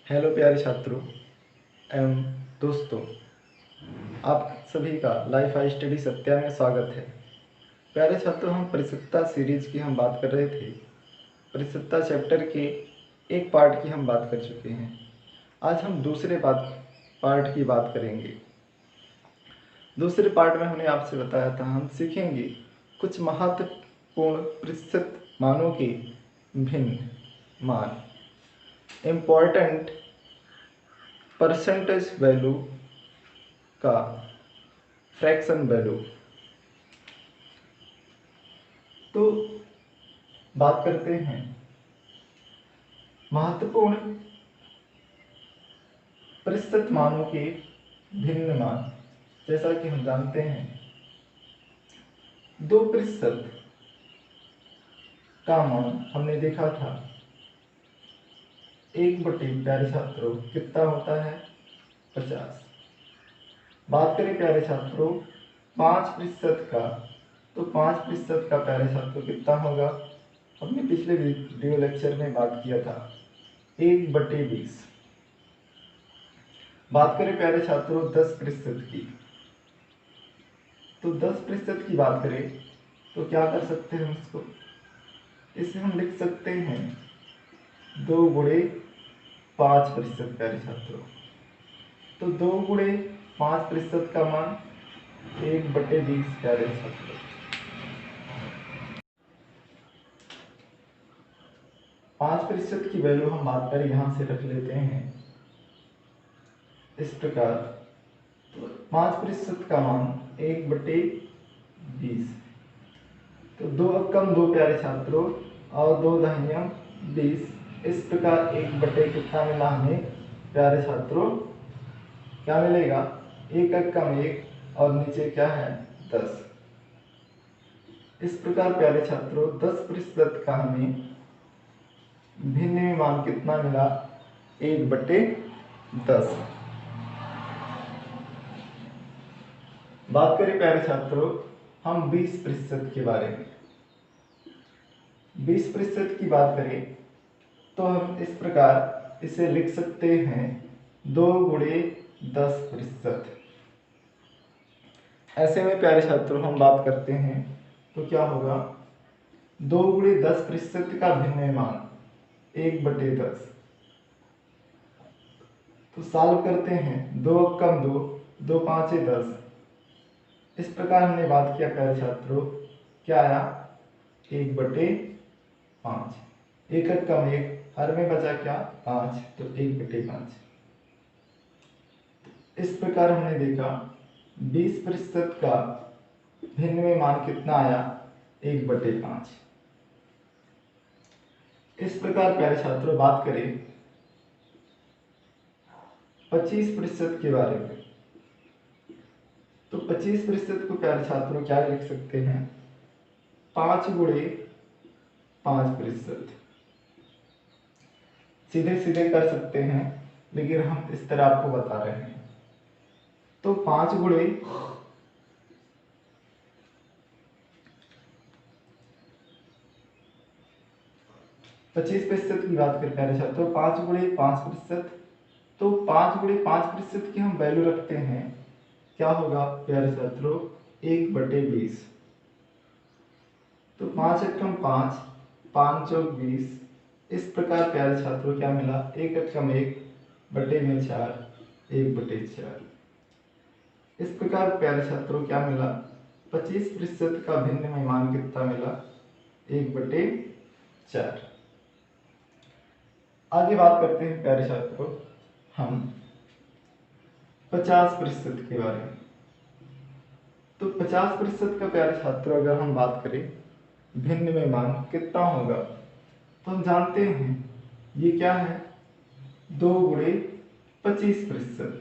Hello प्यारे छात्रों एवं दोस्तों, आप सभी का लाइफ आई स्टडी सत्या में स्वागत है। प्यारे छात्रों, हम परिशुद्धता सीरीज की हम बात कर रहे थे। परिशुद्धता चैप्टर के एक पार्ट की हम बात कर चुके हैं। आज हम दूसरे पार्ट की बात करेंगे। दूसरे पार्ट में हमने आपसे बताया था हम सीखेंगे कुछ महत्वपूर्ण प्रतिशत मानों के भिन्न मान, इम्पोर्टेंट परसेंटेज वैल्यू का फ्रैक्शन वैल्यू। तो बात करते हैं महत्वपूर्ण प्रतिशत मानों के भिन्न मान। जैसा कि हम जानते हैं 2% का मान हमने देखा था 1/, प्यारे छात्रों, कितना होता है 50। बात करें प्यारे छात्रों 5% का, तो 5% का प्यारे छात्रों कितना होगा, हमने पिछले वीडियो लेक्चर में बात किया था 1/20। बात करें प्यारे छात्रों 10% की, तो 10% की बात करें तो क्या कर सकते हैं इसको, इसे हम लिख सकते हैं 2/5% प्यारे छात्रों। तो 2/5% का मान 1/20 प्यारे छात्रों। 5% की वैल्यू हम बात करें यहां से रख लेते हैं इस प्रकार। तो 5% का मान 1/20। तो 2 कम 2 प्यारे छात्रों और 2 दहनियम 20। इस प्रकार 1/, कितना मिला हमें प्यारे छात्रों, क्या मिलेगा, 1 कम 1 और नीचे क्या है 10। इस प्रकार प्यारे छात्रों 10% का हमें भिन्न में मान कितना मिला, 1/10। बात करें प्यारे छात्रों हम 20% के बारे में। 20% की बात करें तो हम इस प्रकार इसे लिख सकते हैं 2/10%। ऐसे में प्यारे छात्रों हम बात करते हैं तो क्या होगा, 2/10% का भिन्न मान 1/10। तो सॉल्व करते हैं, 2 कम 2, 2 5 10। इस प्रकार हमने बात किया प्यारे छात्रों, क्या आया 1/5। 1 कम 1, हर में बचा क्या 5, तो 1/5। इस प्रकार हमने देखा 20% का भिन्न में मान कितना आया, 1/5। इस प्रकार प्यारे छात्रों बात करें 25% के बारे में। तो 25% को प्यारे छात्रों क्या लिख सकते हैं, 5/5%। सीधे सीधे कर सकते हैं, लेकिन हम इस तरह आपको बता रहे हैं। तो 25% की बात करें प्यारे छात्रों, 5/5%। तो 5/5% की हम वैल्यू रखते हैं, क्या होगा प्यारे छात्रों, 1/20। तो 5 कम 5, 5 चौक 20। इस प्रकार प्यारे छात्रों क्या मिला, 1 कम 1 बटे में 4, 1/4। इस प्रकार प्यारे छात्रों क्या मिला, 25% का भिन्न में मान कितना मिला, 1/4। आगे बात करते हैं प्यारे छात्रों हम 50% के बारे में। तो 50% का प्यारे छात्रों अगर हम बात करें भिन्न में मान कितना होगा, तो हम जानते हैं ये क्या है, 2/25%।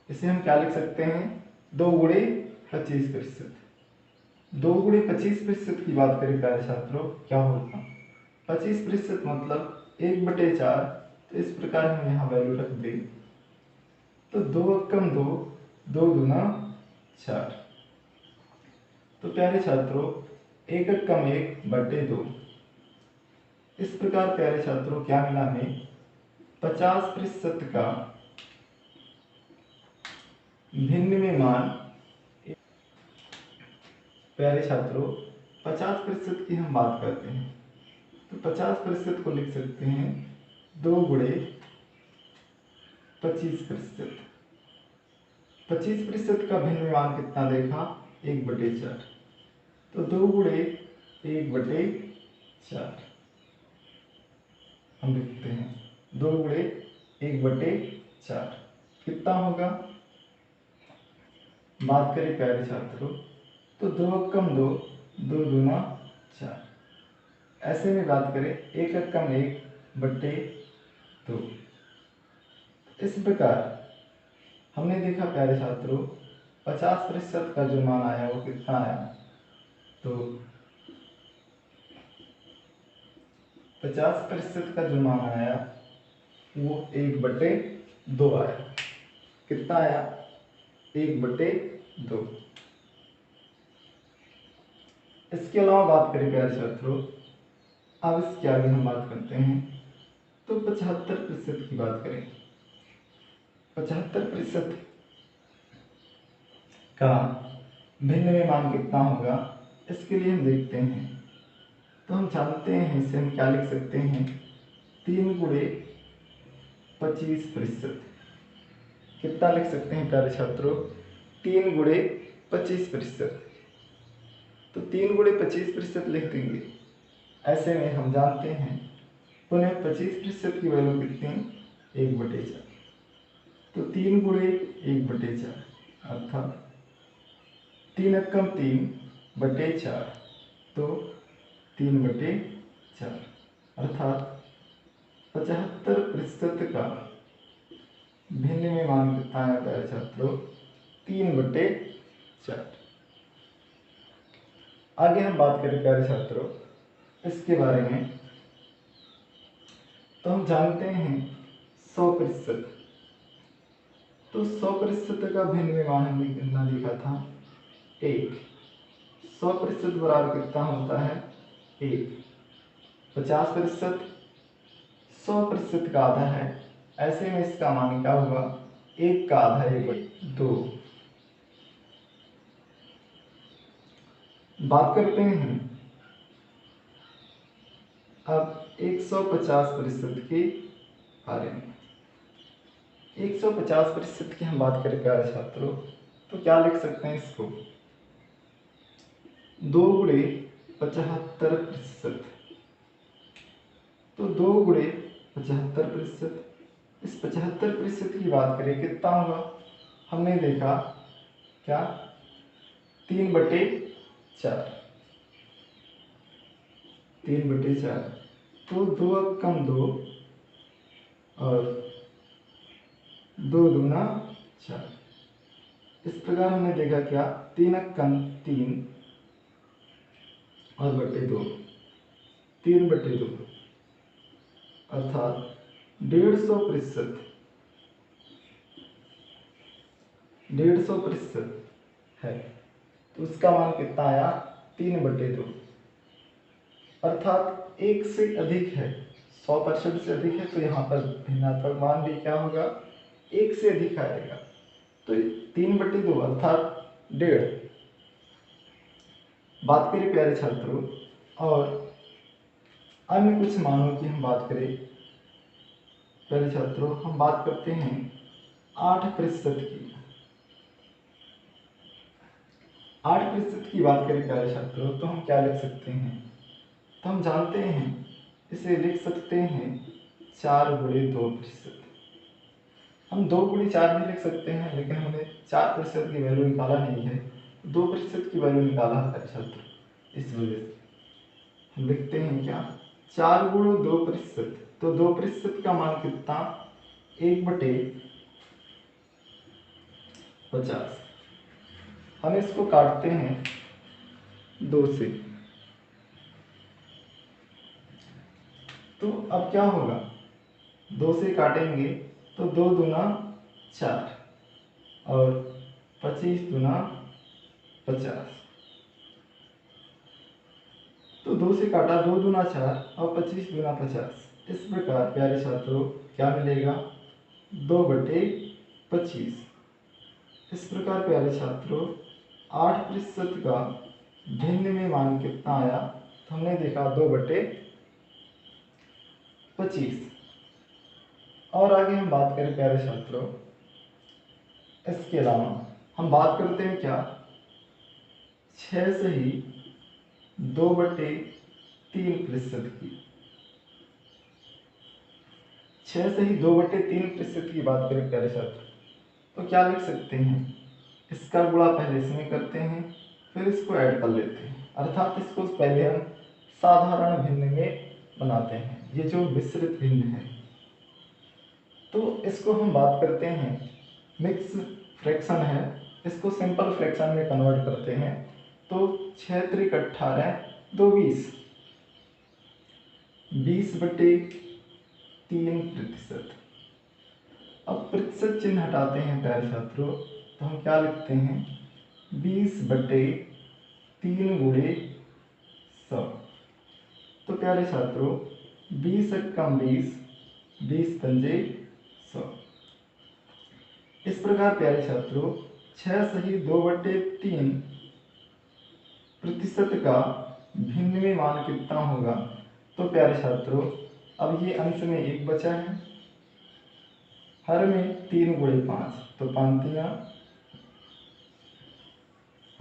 इसे हम क्या लिख सकते हैं, 2/25%। 2/25% की बात करें प्यारे छात्रों, क्या होगा 25% मतलब 1/4। तो इस प्रकार हम यहाँ वैल्यू रख दें, तो 2 कम 2, 2 दूना 4। तो प्यारे छात्रों 1 कम 1 बटे 2। इस प्रकार प्यारे छात्रों क्या मिला हमें, 50% का भिन्न में मान। प्यारे छात्रों, 50% की हम बात करते हैं तो 50% को लिख सकते हैं 2 गुणे 25%। 25% का भिन्न मान कितना देखा? 1/4। तो 2 गुणे 1/4 हम लिखते हैं 2 गुणे 1/4 कितना होगा? बात करें प्यारे छात्रों तो 2 कम 2, 2 दूना 4। ऐसे में बात करें 1 कम 1/2। इस प्रकार हमने देखा प्यारे छात्रों 50% का जो मान आया वो कितना आया? तो 50% का जो मान आया वो 1/2 आया। कितना आया? 1/2। इसके अलावा बात करें प्यारे छात्रों, अब इसके आगे हम बात करते हैं तो 75% की बात करें। 75% का भिन्न में मान कितना होगा? इसके लिए हम देखते हैं तो हम जानते हैं इसे हम क्या लिख सकते हैं? 3 गुणे 25%। कितना लिख सकते हैं प्यारे छात्रों? 3 गुणे 25%। तो 3 गुणे 25% लिख देंगे। ऐसे में हम जानते हैं पुनः 25% की वैल्यू कितनी? 1/4। तो 3 गुणे 1/4 अर्थात 3 एकम 3/4 तो 3/4 अर्थात 75% का भिन्न में मान कितना है प्यारे छात्रों? 3/4। आगे हम बात करें प्यारे छात्रों इसके बारे में तो हम जानते हैं 100%। तो 100% का भिन्न में मान हमने कितना लिखा था? 1। 100% बराबर कितना होता है? 1। 50% 100% का आधा है। ऐसे में इसका मान क्या होगा? 1 का आधा 1/2। बात करते हैं अब 150% के बारे में। 150% की हम बात करें प्यारे छात्रों तो क्या लिख सकते हैं इसको? 2 गुणे 75%। तो 2 गुणे 75%। इस 75% की बात करें कितना होगा? हमने देखा क्या? 3/4। 3/4 तो 2 कम 2 और 2 दूना 4। इस प्रकार हमने देखा क्या? 3 कम 3 और बटे 2 3/2 अर्थात 150%। 150% है तो उसका मान कितना आया? 3/2 अर्थात 1 से अधिक है। 100% से अधिक है तो यहाँ पर भिन्नात्मक मान भी क्या होगा? 1 से अधिक आएगा। तो 3/2 अर्थात 1.5। बात करें प्यारे छात्रों और अन्य कुछ मानों की हम बात करें प्यारे छात्रों, हम बात करते हैं 8% की। 8% की बात करें प्यारे छात्रों तो हम क्या लिख सकते हैं? तो हम जानते हैं इसे लिख सकते हैं 4 गुणे 2%। हम 2 गुणे 4 भी लिख सकते हैं लेकिन हमने 4% की वैल्यू निकाला नहीं है, 2% की वैल्यू निकाला है छात्र। इस वजह से हम लिखते हैं क्या? 4 गुणे 2%। तो 2% का मान कितना? 1/50। हम इसको काटते हैं 2 से। तो अब क्या होगा? 2 से काटेंगे तो 2 दूना 4 और 25 दूना 50। तो 2 से काटा 2 दूना 4 और 25 दूना 50। इस प्रकार प्यारे छात्रों क्या मिलेगा, 2/25। इस प्रकार प्यारे छात्रों 8% का भिन्न में मान कितना आया, तो हमने देखा 2/25। और आगे हम बात करें प्यारे छात्रों, इसके अलावा हम बात करते हैं क्या, 6 से ही 2/3% की। 6 से ही 2/3% की बात करें प्यारे छात्र, तो क्या लिख सकते हैं, इसका गुणा पहले इसमें करते हैं, फिर इसको ऐड कर लेते हैं, अर्थात इसको पहले हम साधारण भिन्न में बनाते हैं, ये जो मिश्रित भिन्न है। तो इसको हम बात करते हैं मिक्स फ्रैक्शन है, इसको सिंपल फ्रैक्शन में कन्वर्ट करते हैं। तो 6 त्रिक 18, 2 20, 20/3%। अब प्रतिशत चिन्ह हटाते हैं प्यारे छात्रों, तो हम क्या लिखते हैं, 20/3 गुणे 100। तो प्यारे छात्रों 20 कम 20, 20 पंजे 100। इस प्रकार प्यारे छात्रों 6 सही 2/3% का भिन्न में मान कितना होगा। तो प्यारे छात्रों अब ये अंश में 1 बचा है, हर में 3 गुणे 5, तो 5 3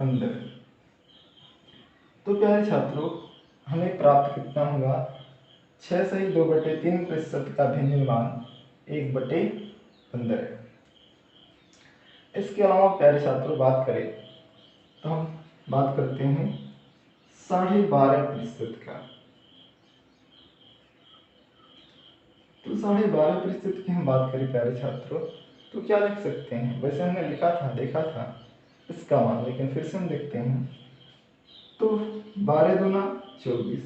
15। तो प्यारे छात्रों हमें प्राप्त कितना होगा, 6 सही 2/3% का भिन्न मान 1/15। इसके अलावा प्यारे छात्रों बात करें तो हम बात करते हैं 12.5% का। तो 12.5% की हम बात करें प्यारे छात्रों, तो क्या लिख सकते हैं, वैसे हमने लिखा था, देखा था इसका मान, लेकिन फिर से हम देखते हैं। तो 12 दूना 24,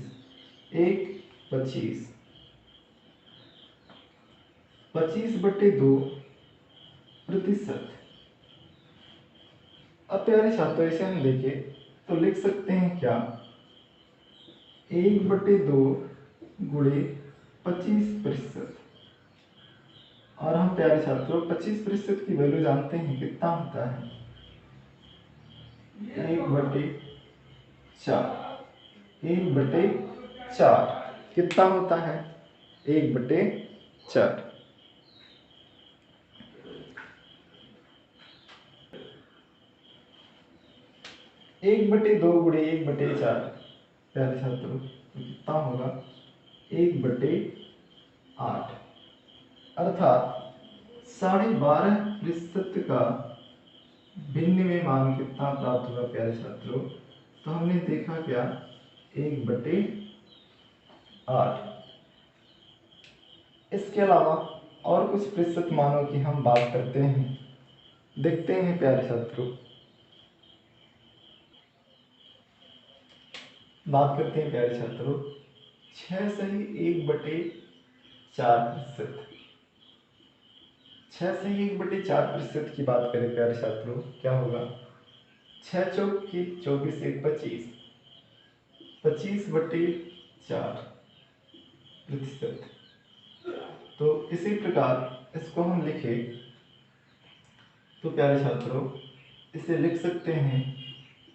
1 25, 25/2%। अब प्यारे छात्रों ऐसे हम देखें तो लिख सकते हैं क्या, 1/2 गुणे 25%। और हम प्यारे छात्रों 25% की वैल्यू जानते हैं कितना होता है, 1/4। 1/4 कितना होता है, 1/4। 1/2 गुणे 1/4 प्यारे छात्रों तो कितना होगा, 1/8। अर्थात 12.5% का भिन्न में मान कितना प्राप्त हुआ प्यारे छात्रों, तो हमने देखा क्या, 1/8। इसके अलावा और कुछ प्रतिशत मानों की हम बात करते हैं, देखते हैं प्यारे छात्रों। बात करते हैं प्यारे छात्रों 6 सही 1/4%। 6 सही 1/4% की बात करें प्यारे छात्रों, क्या होगा, 6 चौक की 24, 1 25, 25/4%। तो इसी प्रकार इसको हम लिखें तो प्यारे छात्रों इसे लिख सकते हैं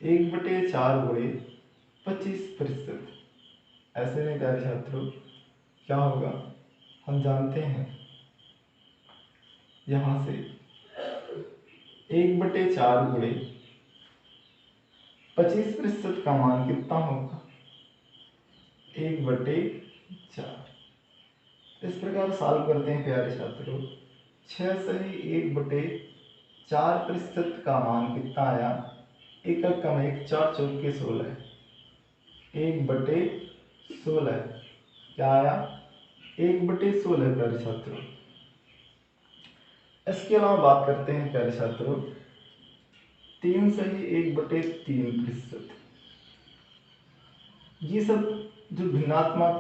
1/4 गुणे 25%। ऐसे में प्यारे छात्रों क्या होगा, हम जानते हैं यहाँ से 1/4 गुणे 25% का मान कितना होगा, 1/4। इस प्रकार सॉल्व करते हैं प्यारे छात्रों, 6 सही 1/4% का मान कितना आया, 1 कम 1, 4 चौक के 16, 1/16 क्या आया, 1/16 प्यारे छात्रों। इसके अलावा बात करते हैं प्यारे छात्रों 3 सही 1/3%। ये सब जो भिन्नात्मक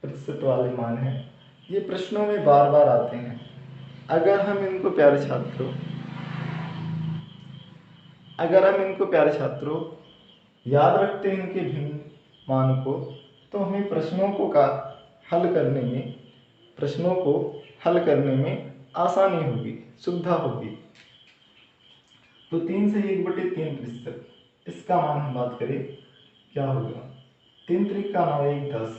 प्रतिशत वाले मान हैं, ये प्रश्नों में बार बार आते हैं। अगर हम इनको प्यारे छात्रों याद रखते हैं इनके भिन्न मान को, तो हमें प्रश्नों को का हल करने में प्रश्नों को हल करने में आसानी होगी, सुविधा होगी। तो 3/1/3 इसका मान हम बात करें क्या होगा। 3 त्रिक का 9 1 10,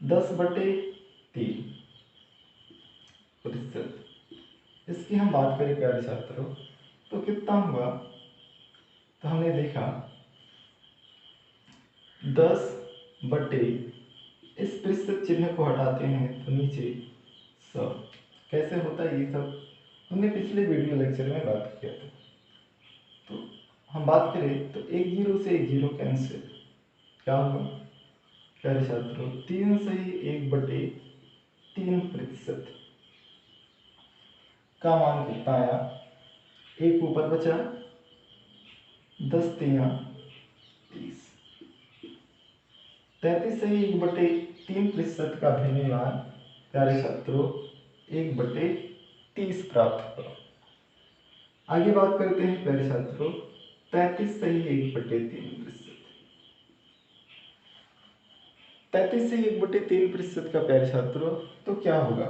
10/3 इसकी हम बात करें प्यारे छात्रों तो कितना हुआ। तो हमने देखा 10/, इस प्रतिशत चिन्ह को हटाते हैं तो नीचे 100। कैसे होता है ये सब हमने पिछले वीडियो लेक्चर में बात किया था। तो हम बात करें तो 1 0 से 1 0 कैंसिल, क्या होगा प्यारे छात्रों 3/1/3 का मान कितना आया, 1 ऊपर बचा, 10 3 30। 33/1/3 का भिन्न मान प्यारे छात्रों 1/30 प्राप्त हुआ। आगे बात करते हैं प्यारे छात्रों 33/1/3। 33/1/3 का प्यारे छात्रों तो क्या होगा।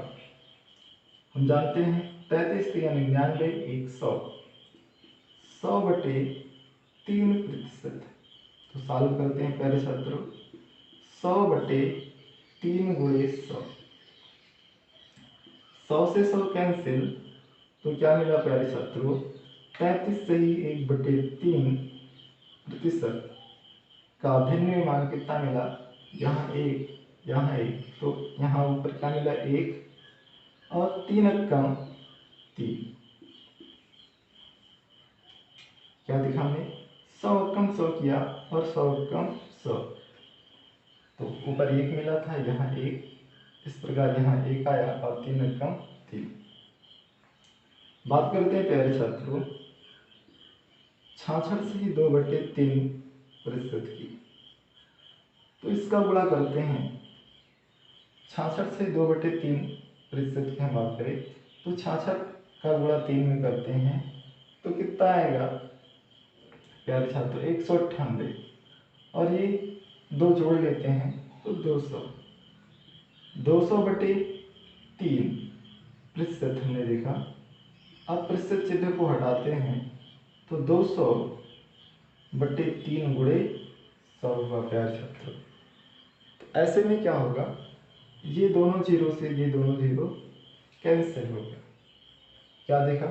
हम जानते हैं 33 3 99, 100, 100/3। तो सॉल्व करते हैं प्यारे छात्रों 100/3 गुणे 100, 100 से 100 कैंसिल, तो क्या मिला प्यारे छात्रों 33/1/3 का भिन्न मान कितना मिला, यहाँ 1 यहाँ 1, तो यहाँ ऊपर क्या मिला 1 और 3 कम 3। क्या दिखा हमने 100 कम 100 किया और 100 कम 100, तो ऊपर 1 मिला था, यहाँ 1, इस प्रकार यहाँ 1 आया और 3 कम 3। बात करते हैं प्यारे छात्रों 66 से ही 2/3 की। तो इसका गुणा करते हैं 66 से 2/3 की हम बात करें तो 66 का गुणा 3 में करते हैं तो कितना आएगा प्यारे छात्रों 198, और ये 2 जोड़ लेते हैं तो 200। 200/3 हमने देखा। अब प्रतिशत चिन्ह को हटाते हैं तो 200/3 गुणे 100 हुआ प्यारे छात्रों। तो ऐसे में क्या होगा, ये दोनों जीरो से ये दोनों जीरो कैंसिल हो गया। क्या देखा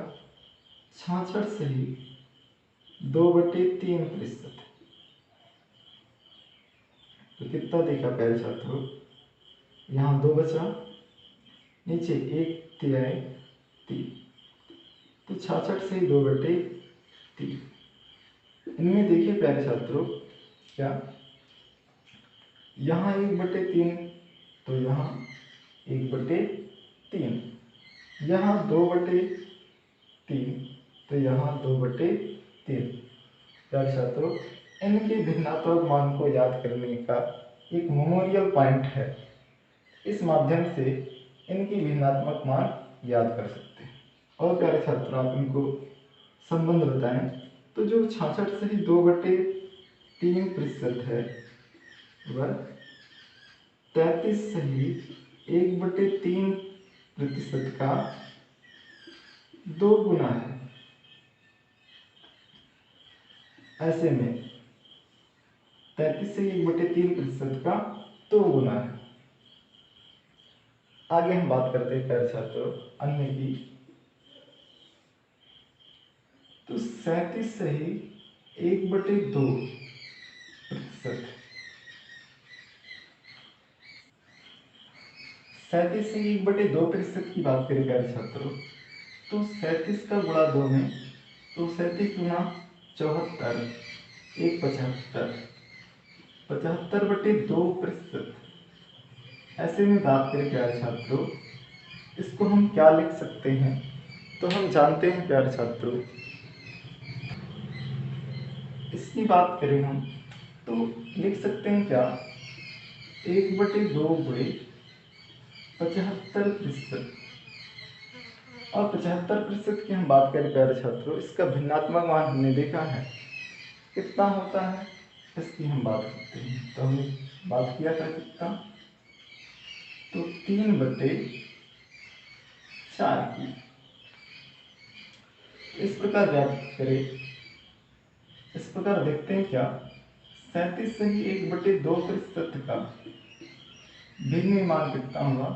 66 से ही 2/3, तो कितना देखा प्यारे छात्रों, यहाँ 2 बचा, नीचे 1 तिहाई 3, तो 66 से 2/3। इनमें देखिए प्यारे छात्रों क्या, यहाँ 1/3, तो यहाँ 1/3, यहाँ 2/3, तो यहाँ 2/3। प्यारे छात्रों इनके भिन्नात्मक मान को याद करने का एक मेमोरियल पॉइंट है, इस माध्यम से इनकी भिन्नात्मक मान याद कर सकते हैं। और प्यारे छात्रों आप इनको संबंध बताएं तो जो 66 से ही 2/3 है वह 33 से ही 1/3 का 2 गुना है। ऐसे में 33 से 1/3 का 2 गुना है। आगे हम बात करते हैं प्यारे छात्रों अन्य की, तो 37 से ही 1/2। 37 से 1/2 की बात करें प्यारे छात्रों तो 37 का गुणा 2 में, तो 37 गुना 74, 1/75, 75/2। ऐसे में बात करें प्यारे छात्रों इसको हम क्या लिख सकते हैं, तो हम जानते हैं प्यारे छात्रों इसकी बात करें हम तो लिख सकते हैं क्या 1/2 गुणे 75%। और 75% की हम बात करें प्यारे छात्रों इसका भिन्नात्मक मान हमने देखा है कितना होता है, इसकी हम बात करते हैं। तो हमने बात किया था कितना तो 3/4 की। इस प्रकार व्याख्या करें, इस प्रकार देखते हैं क्या 37 सही 1/2% का भिन्न मान कितना होगा।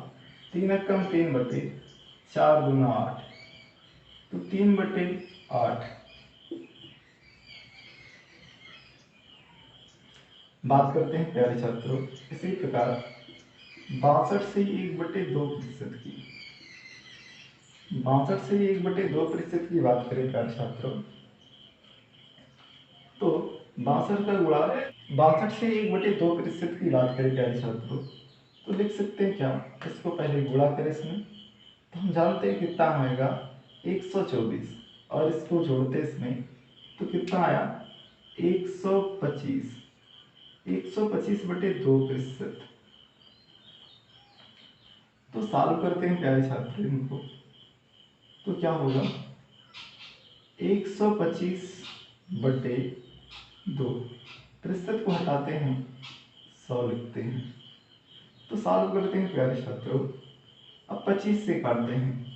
3 एकम 3/4 दूना 8, तो 3/8। बात करते हैं प्यारे छात्रों इसी प्रकार 62 से 1/2% की। 62 से 1/2% की बात करें प्यारे छात्रों, तो 62 का गुणा 62 से 1/2% की बात करें प्यारे छात्रों, तो लिख सकते हैं क्या, इसको पहले गुणा करें इसमें, तो हम जानते हैं कितना आएगा 124, और इसको जोड़ते इसमें तो कितना आया 125। 125/2%। तो सॉल्व करते हैं प्यारे छात्र इनको, तो क्या होगा 125/2, प्रतिशत को हटाते हैं 100 लिखते हैं। तो सॉल्व करते हैं प्यारे छात्रों, अब 25 से काटते हैं,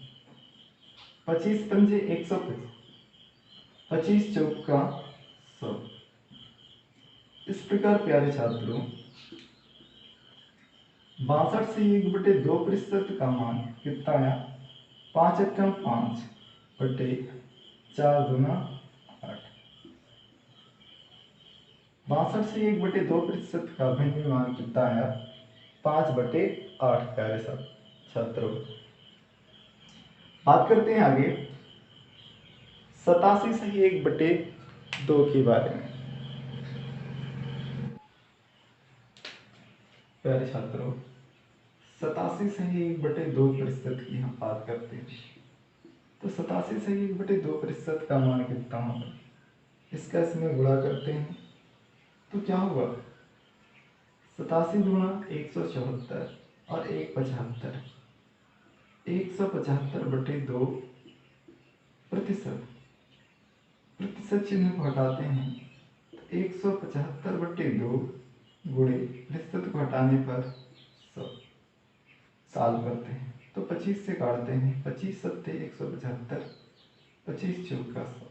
25 पंजे 125, 25 चौका 100। इस प्रकार प्यारे छात्रों 62 से 1/2% का मान कितना आया 5 एकम 5/4 दूना 8। 62 से 1/2% का भिन्न मान कितना आया 5/8 प्यारे छात्रों। बात करते हैं आगे 87 से 1/2 के बारे में। प्यारे छात्रों 87 से 1/2% की हम बात करते हैं, तो 87 से 1/2% का मान कितना होगा, इसका इसमें गुणा करते हैं तो क्या होगा 87 गुणा 174 और 175, 175/2 प्रतिशत। प्रतिशत चिन्ह को हटाते हैं तो 175/2 गुणे प्रतिशत को हटाने पर 100। साल करते हैं तो 25 से काटते हैं, 25 सत्ते 175, 25 चौका 100।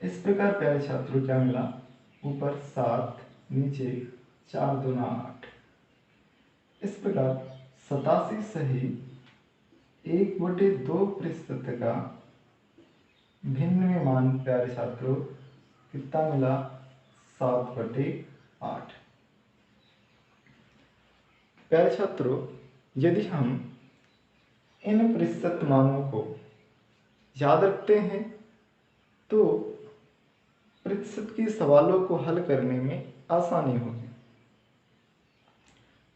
इस प्रकार प्यारे छात्रों क्या मिला, ऊपर 7 नीचे 4 दूना 8। इस प्रकार 87 सही 1/2% का भिन्न मान प्यारे छात्रों कितना मिला 7/8। प्यारे छात्रों यदि हम इन प्रतिशत मानों को याद रखते हैं तो प्रतिशत के सवालों को हल करने में आसानी होगी।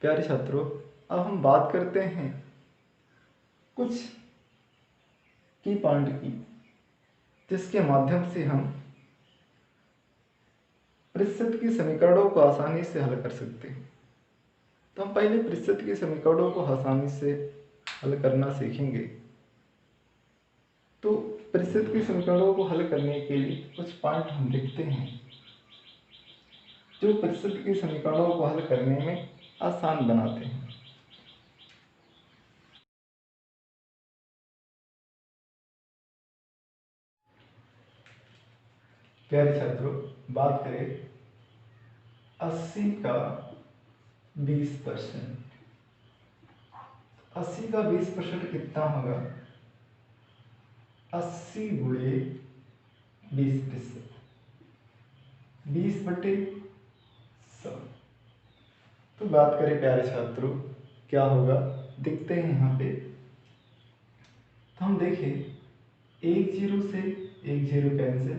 प्यारे छात्रों अब हम बात करते हैं कुछ की पॉइंट की, जिसके माध्यम से हम प्रतिशत के समीकरणों को आसानी से हल कर सकते हैं। तो हम पहले प्रतिशत के समीकरणों को आसानी से हल करना सीखेंगे। तो प्रतिशत के समीकरणों को हल करने के लिए कुछ पॉइंट हम लिखते हैं जो प्रतिशत के समीकरणों को हल करने में आसान बनाते हैं। प्यारे छात्रों बात करें 80 का 20%। 80 का 20% कितना होगा 80 गुणे 20%, 20/100। तो बात करें प्यारे छात्रों क्या होगा, देखते हैं यहाँ पे, तो हम देखें 1 0 से 1 0 कैंसिल,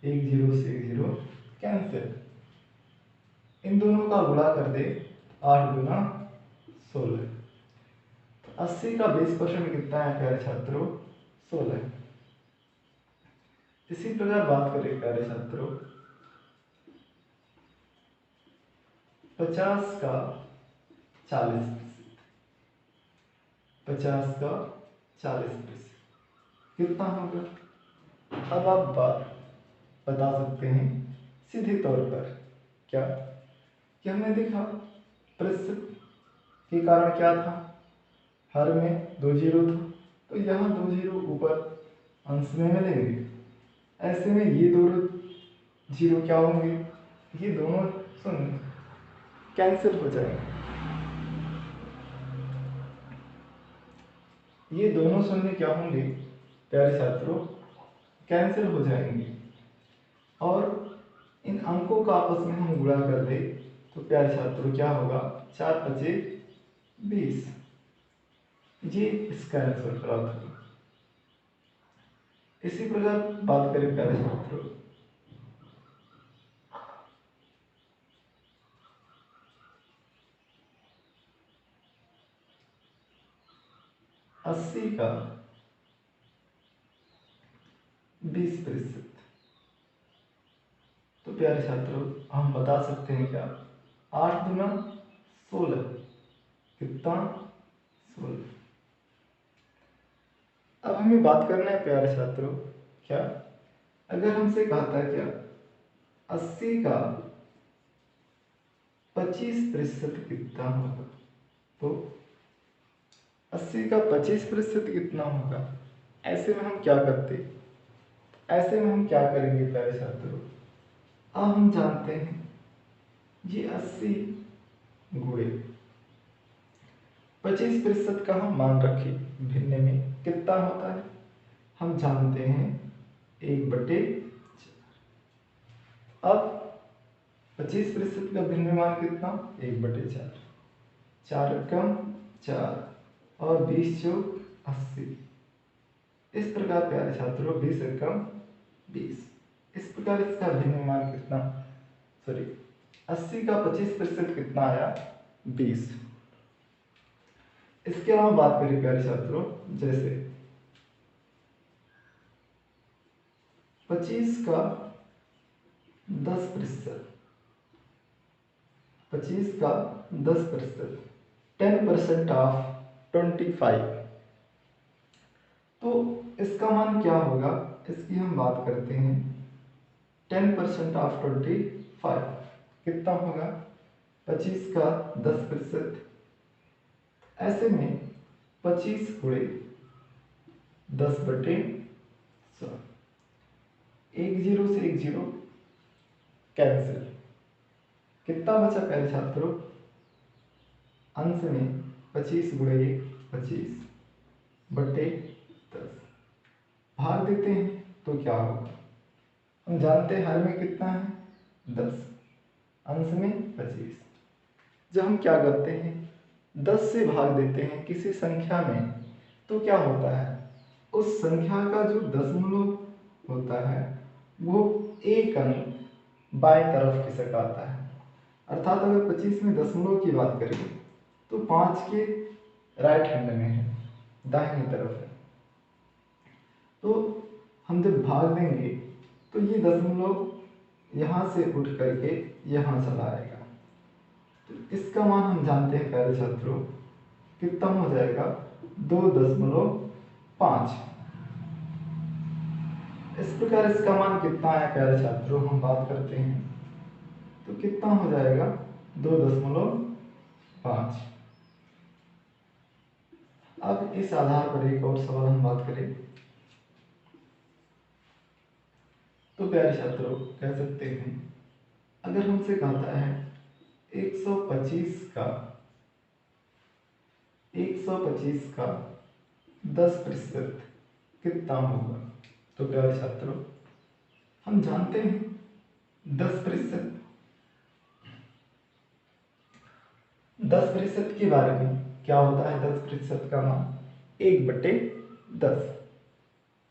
1 0 से 1 0 कैंसिल, इन दोनों का गुणा कर दे 8 गुना 16। तो 80 का 20% कितना है प्यारे छात्रों 16। इसी प्रकार बात करें प्यारे छात्रों 50 का 40%। 50 का 40% कितना होगा। अब आप बात बता सकते हैं सीधे तौर पर क्या कि हमने देखा प्रतिशत के कारण क्या था, हर में 2 जीरो था, तो यहाँ 2 जीरो ऊपर अंश में मिलेंगे। ऐसे में ये दोनों जीरो क्या होंगे, ये दोनों शून्य कैंसिल हो जाएंगे। ये दोनों शून्य क्या होंगे प्यारे छात्रों, कैंसिल हो जाएंगे। और इन अंकों का आपस में हम गुणा कर दे तो प्यारे छात्रों क्या होगा, 4 पचे 20, ये इसका आंसर प्राप्त होगा। इसी प्रकार बात करें प्यारे छात्रों, अस्सी का 20%, तो प्यारे छात्रों हम बता सकते हैं क्या, 8 दूना 16, कितना 16। अब हमें बात करना है प्यारे छात्रों, क्या अगर हमसे कहता है क्या 80 का 25% कितना होगा, तो 80 का 25% कितना होगा, ऐसे में हम क्या करते, ऐसे में हम क्या करेंगे प्यारे छात्रों, अब हम जानते हैं ये 80 गुणे 25% का हम मान रखें भिन्न में कितना होता है, हम जानते हैं 1/4। अब 25% का भिन्न मान कितना, 1/4, 4 कम 4 और 20 चौक 80। इस प्रकार प्यारे छात्रों 20 कम 20, इस प्रकार इसका भिन्न मान कितना, सॉरी 80 का 25% कितना आया, 20। इसके अलावा बात करें प्यारे छात्रों, जैसे 25 का 10%, 25 का 10%, 10% ऑफ 25, तो इसका मान क्या होगा, इसकी हम बात करते हैं। 10% ऑफ 25 कितना होगा, 25 का 10%, ऐसे में 25 गुणे 10/100, एक जीरो से एक जीरो कैंसिल, कितना बचा प्यारे छात्रों, अंश में 25 गुणे 1 25/10, भाग देते हैं तो क्या होगा, हम जानते हैं हर में कितना है 10, अंश में 25। जब हम क्या करते हैं 10 से भाग देते हैं किसी संख्या में, तो क्या होता है, उस संख्या का जो दशमलव होता है वो एक अंक बाएं तरफ खिसक आता है। अर्थात अगर 25 में दशमलव की बात करें तो 5 के राइट हैंड में है, दाहिनी तरफ है, तो हम जब भाग देंगे तो ये दशमलव यहाँ से उठ करके यहाँ चला आएगा, तो इसका मान हम जानते हैं प्यारे छात्रों कितना हो जाएगा, 2.5। इस प्रकार इसका मान कितना है प्यारे छात्रों, हम बात करते हैं तो कितना हो जाएगा, 2.5। अब इस आधार पर एक और सवाल हम बात करें तो प्यारे छात्रों कह सकते हैं, अगर हमसे कहता है 125 का 10% कितना होगा, तो प्यारे छात्रों हम जानते हैं 10% के बारे में क्या होता है, 10% का मान 1/10।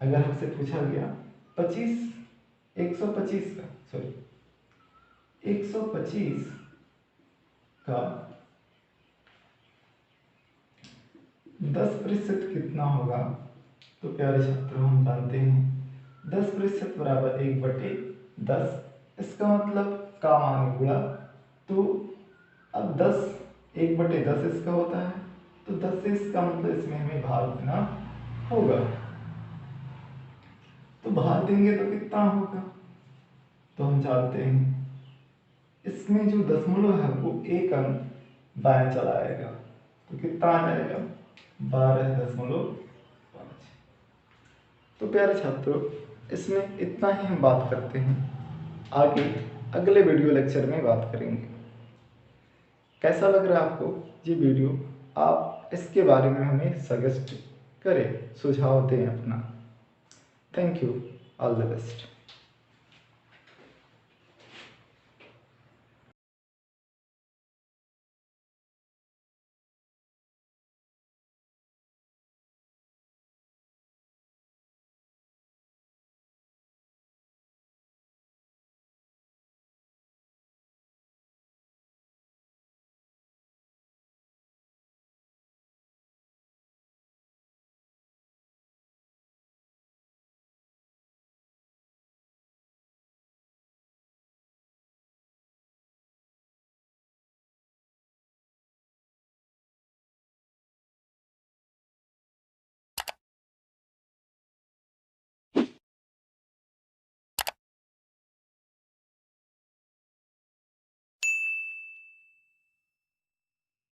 अगर हमसे पूछा गया 125 का, सॉरी 125 का 10% कितना होगा, तो प्यारे छात्रों हम जानते हैं 10% बराबर 1/10, इसका मतलब का मान गुणा, तो अब 1/10 इसका होता है, तो 10 से इसका मतलब इसमें हमें भाग देना होगा, तो भाग देंगे तो कितना होगा, तो हम जानते हैं इसमें जो दशमलव है वो एक अंक बाएं चला आएगा, तो कितना आ जाएगा 12.5। तो प्यारे छात्रों, इसमें इतना ही हम बात करते हैं। आगे अगले वीडियो लेक्चर में बात करेंगे। कैसा लग रहा है आपको ये वीडियो? आप इसके बारे में हमें सजेस्ट करें, सुझाव दें अपना। Thank you, all the best.